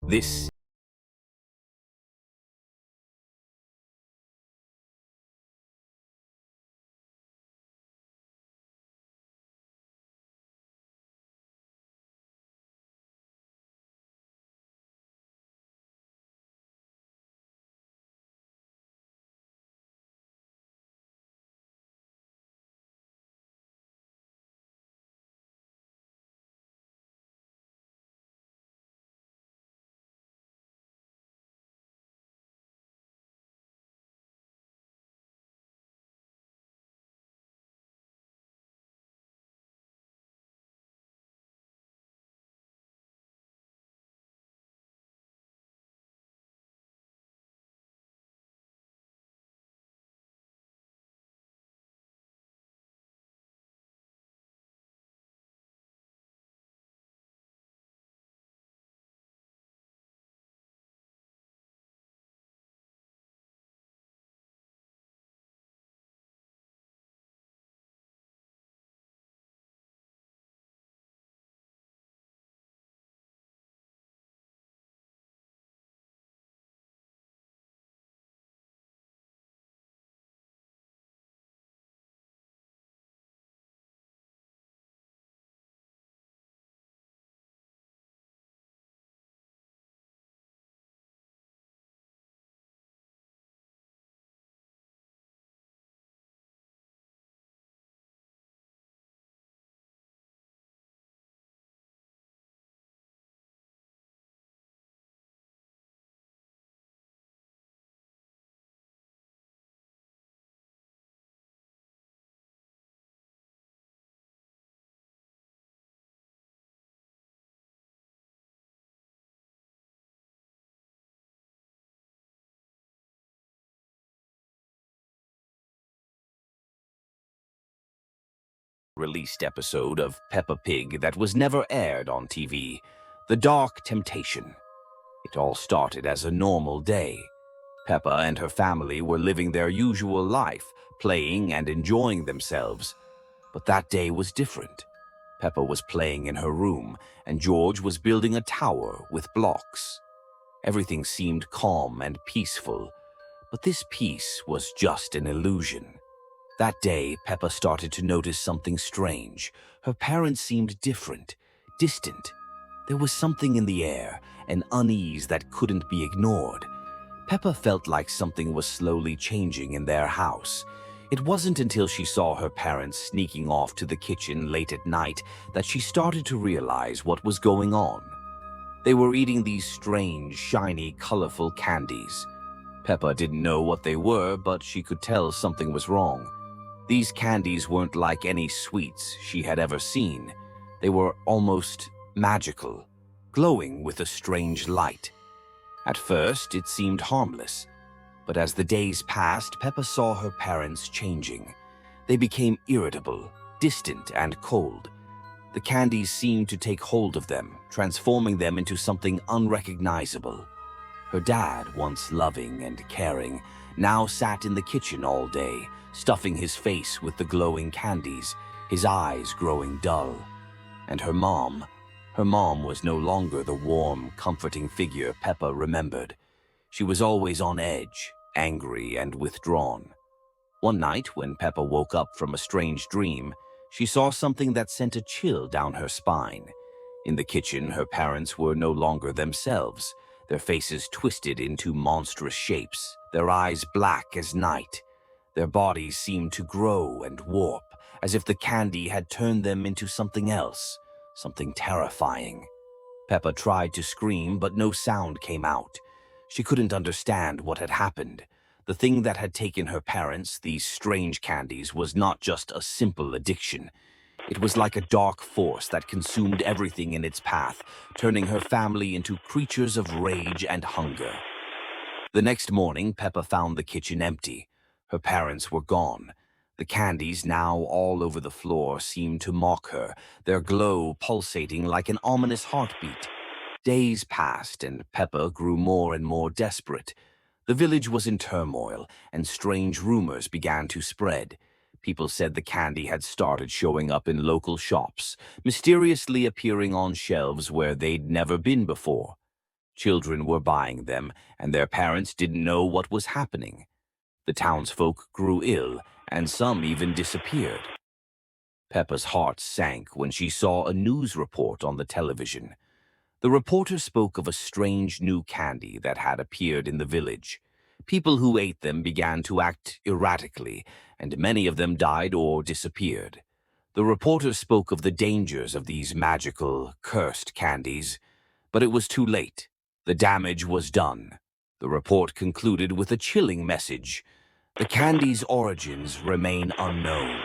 This released episode of Peppa Pig that was never aired on TV, The Dark Temptation. It all started as a normal day. Peppa and her family were living their usual life, playing and enjoying themselves. But that day was different. Peppa was playing in her room, and George was building a tower with blocks. Everything seemed calm and peaceful, but this peace was just an illusion. That day, Peppa started to notice something strange. Her parents seemed different, distant. There was something in the air, an unease that couldn't be ignored. Peppa felt like something was slowly changing in their house. It wasn't until she saw her parents sneaking off to the kitchen late at night that she started to realize what was going on. They were eating these strange, shiny, colorful candies. Peppa didn't know what they were, but she could tell something was wrong. These candies weren't like any sweets she had ever seen. They were almost magical, glowing with a strange light. At first, it seemed harmless, but as the days passed, Peppa saw her parents changing. They became irritable, distant, and cold. The candies seemed to take hold of them, transforming them into something unrecognizable. Her dad, once loving and caring, now sat in the kitchen all day, stuffing his face with the glowing candies, his eyes growing dull. And her mom was no longer the warm, comforting figure Peppa remembered. She was always on edge, angry and withdrawn. One night, when Peppa woke up from a strange dream, she saw something that sent a chill down her spine. In the kitchen, her parents were no longer themselves, their faces twisted into monstrous shapes, their eyes black as night. Their bodies seemed to grow and warp, as if the candy had turned them into something else, something terrifying. Peppa tried to scream, but no sound came out. She couldn't understand what had happened. The thing that had taken her parents, these strange candies, was not just a simple addiction. It was like a dark force that consumed everything in its path, turning her family into creatures of rage and hunger. The next morning, Peppa found the kitchen empty. Her parents were gone. The candies, now all over the floor, seemed to mock her, their glow pulsating like an ominous heartbeat. Days passed, and Peppa grew more and more desperate. The village was in turmoil, and strange rumors began to spread. People said the candy had started showing up in local shops, mysteriously appearing on shelves where they'd never been before. Children were buying them, and their parents didn't know what was happening. The townsfolk grew ill, and some even disappeared. Peppa's heart sank when she saw a news report on the television. The reporter spoke of a strange new candy that had appeared in the village. People who ate them began to act erratically, and many of them died or disappeared. The reporter spoke of the dangers of these magical, cursed candies, but it was too late. The damage was done. The report concluded with a chilling message. The candy's origins remain unknown.